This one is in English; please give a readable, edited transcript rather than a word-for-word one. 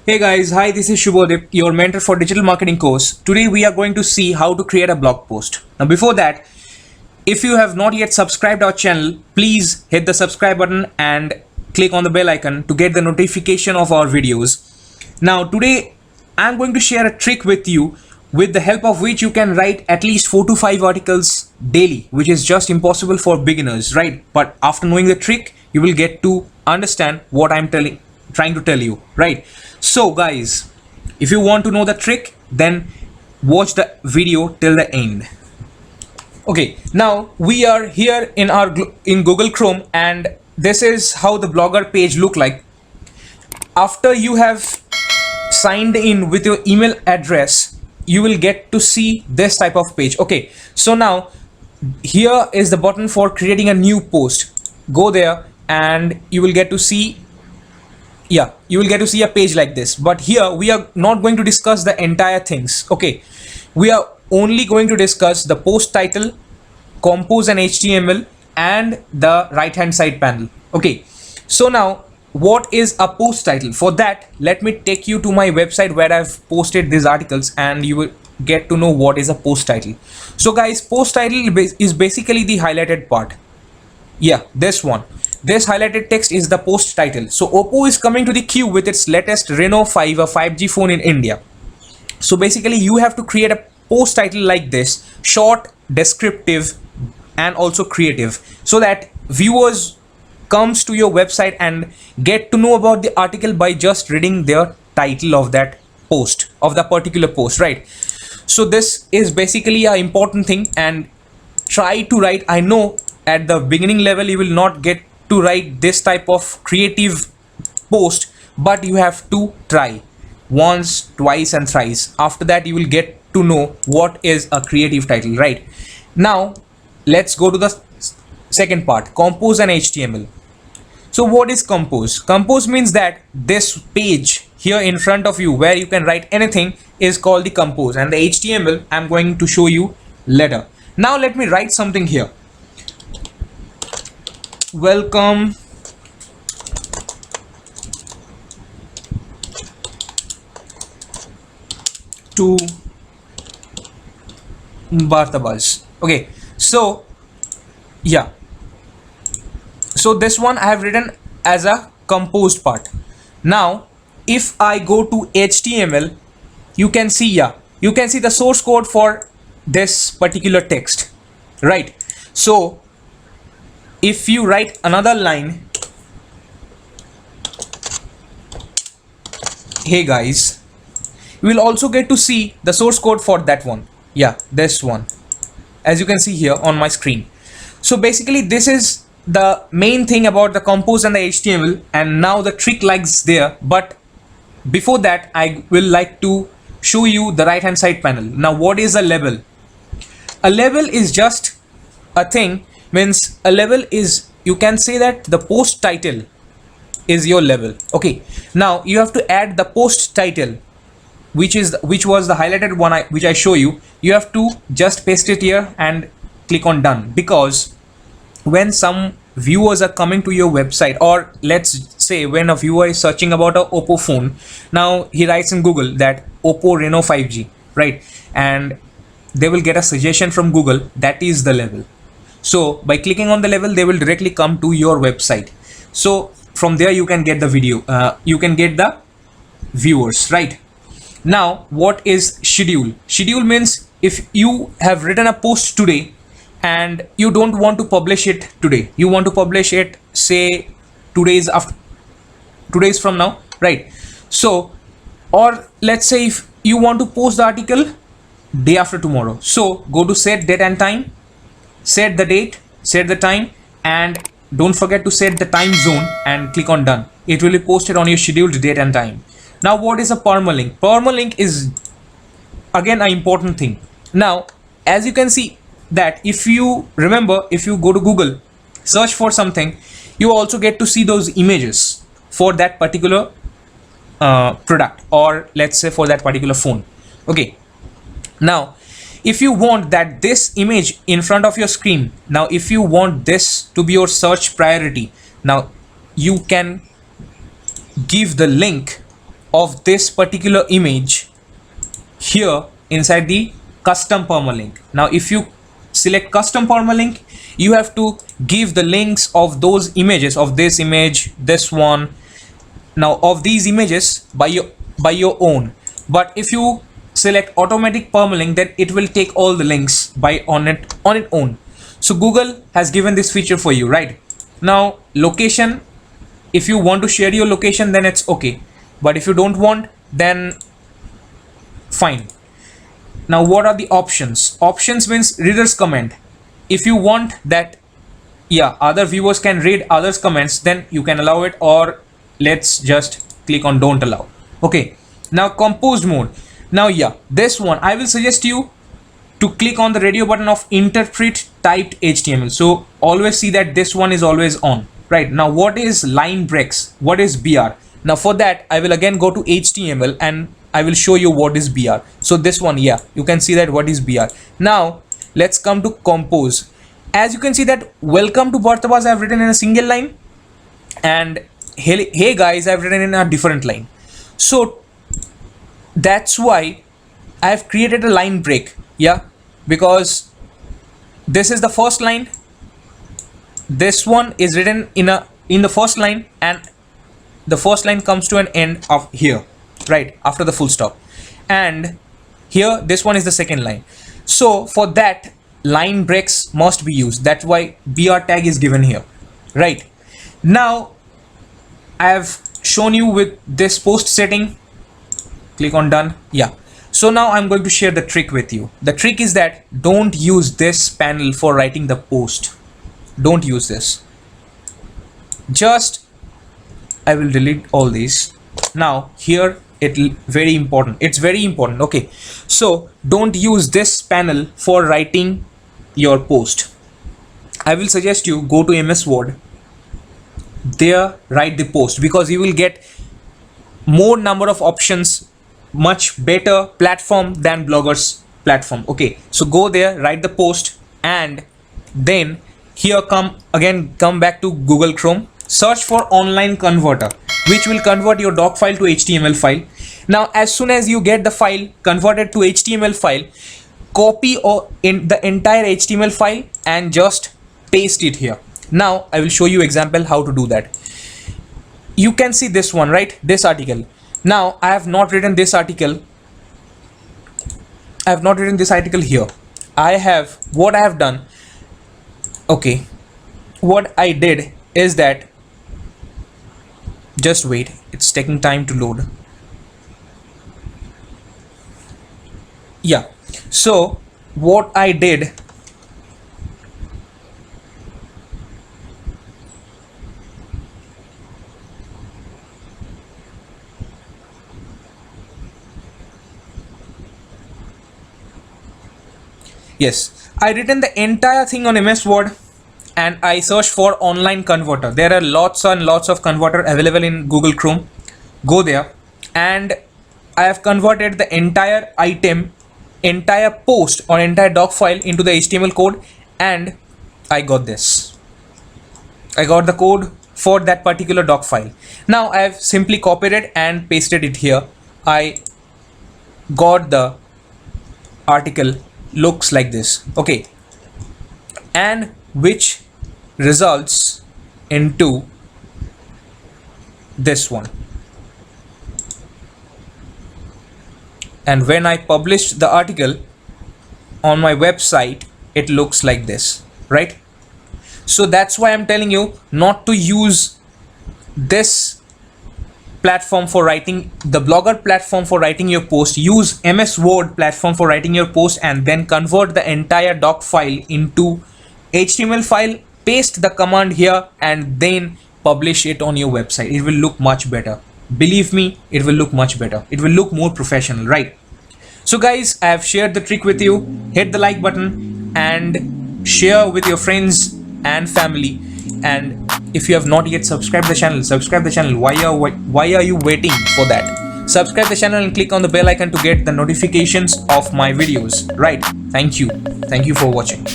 Hey guys, hi, this is Shubhodip, your mentor for digital marketing course. Today we are going to see how to create a blog post. Now before that, if you have not yet subscribed our channel, please hit the subscribe button and click on the bell icon to get the notification of our videos. Now today I'm going to share a trick with you with the help of which you can write at least 4 to 5 articles daily, which is just impossible for beginners, right? But after knowing the trick, you will get to understand what I'm trying to tell you, right? So guys, if you want to know the trick, then watch the video till the end. Okay, now we are here in Google Chrome, and this is how the blogger page look like. After you have signed in with your email address, you will get to see this type of page. Okay, so now here is the button for creating a new post. Go there and you will get to see a page like this. But here we are not going to discuss the entire things. Okay, we are only going to discuss the post title, compose and HTML, and the right hand side panel. Okay, so now what is a post title? For that, let me take you to my website where I've posted these articles and you will get to know what is a post title. So guys, post title is basically the highlighted part. Yeah, this one. This highlighted text is the post title. So Oppo is coming to the queue with its latest Reno 5, a 5G phone in India. So basically you have to create a post title like this, short, descriptive, and also creative, so that viewers comes to your website and get to know about the article by just reading their title of that post, of the particular post, right? So this is basically an important thing, and try to write. I know at the beginning level you will not get to write this type of creative post, but you have to try once, twice, and thrice. After that you will get to know what is a creative title, right? Now let's go to the second part, compose and HTML. So what is compose? Compose means that this page here in front of you where you can write anything is called the compose, and the HTML I'm going to show you later. Now let me write something here. Welcome to BartaBuzz. Okay, so yeah, so this one I have written as a composed part. Now if I go to HTML, you can see the source code for this particular text, right? So if you write another line, hey guys, you will also get to see the source code for that one. Yeah, this one, as you can see here on my screen. So basically this is the main thing about the compose and the HTML, and now the trick lies there. But before that, I will like to show you the right hand side panel. Now what is a label? A label is just a thing, means a label is, you can say that the post title is your label. Okay, now you have to add the post title, which was the highlighted one which I show you. You have to just paste it here and click on done, because when some viewers are coming to your website, or let's say when a viewer is searching about a Oppo phone, now he writes in Google that Oppo Reno 5G, right? And they will get a suggestion from Google. That is the label. So by clicking on the label, they will directly come to your website. So from there you can get the video, you can get the viewers, right? Now what is schedule? Schedule means if you have written a post today and you don't want to publish it today, you want to publish it say 2 days from now, right? So, or let's say if you want to post the article day after tomorrow, so go to set date and time, set the date, set the time, and don't forget to set the time zone and click on done. It will be posted on your scheduled date and time. Now what is a permalink? Permalink is again an important thing. Now as you can see that if you remember, if you go to Google, search for something, you also get to see those images for that particular product, or let's say for that particular phone. Okay, now if you want that this image in front of your screen, now if you want this to be your search priority, now you can give the link of this particular image here inside the custom permalink. Now if you select custom permalink, you have to give the links of those images, of this image, this one, now of these images by your own. But if you select automatic permalink, then it will take all the links by on its own. So Google has given this feature for you, right? Now location, if you want to share your location, then it's okay, but if you don't want, then fine. Now what are the options? Options means reader's comment. If you want that, yeah, other viewers can read others comments, then you can allow it, or let's just click on don't allow. Okay, now composed mode. Now yeah, this one I will suggest you to click on the radio button of interpret typed HTML. So always see that this one is always on, right? Now what is line breaks? What is BR? Now for that I will again go to HTML and I will show you what is BR. So this one, yeah, you can see that what is BR. Now let's come to compose. As you can see that welcome to BartaBuzz I've written in a single line, and hey guys I've written in a different line. So that's why I've created a line break, yeah, because this is the first line, this one is written in the first line, and the first line comes to an end of here, right after the full stop, and here this one is the second line. So for that, line breaks must be used. That's why BR tag is given here, right? Now I have shown you with this post setting. Click on done. Yeah, so now I'm going to share the trick with you. The trick is that don't use this panel for writing the post. Don't use this. Just I will delete all these. Now here it's very important. Okay, so don't use this panel for writing your post. I will suggest you go to MS Word, there write the post, because you will get more number of options, much better platform than bloggers platform. Okay, so go there, write the post, and then here come back to Google Chrome, search for online converter, which will convert your doc file to HTML file. Now as soon as you get the file converted to HTML file, copy in the entire HTML file and just paste it here. Now I will show you example how to do that. You can see this one, right? This article. Now I have not written this article. I have not written this article here. What I have done. Okay, what I did is that, just wait, it's taking time to load. Yeah, so what I did, yes, I written the entire thing on MS Word and I searched for online converter. There are lots and lots of converter available in Google Chrome. Go there, and I have converted the entire item, entire post or entire doc file into the HTML code, and I got this. I got the code for that particular doc file. Now I have simply copied it and pasted it here. I got the article looks like this. Okay, and which results into this one. And when I published the article on my website, it looks like this, right? So that's why I'm telling you not to use this platform for writing, the Blogger platform for writing your post. Use MS Word platform for writing your post, and then convert the entire doc file into HTML file, paste the command here, and then publish it on your website. It will look much better. Believe me, it will look much better. It will look more professional, right? So guys, I have shared the trick with you. Hit the like button and share with your friends and family. And if you have not yet subscribed the channel, subscribe the channel. Why are you waiting for that? Subscribe the channel and click on the bell icon to get the notifications of my videos, right? Thank you for watching.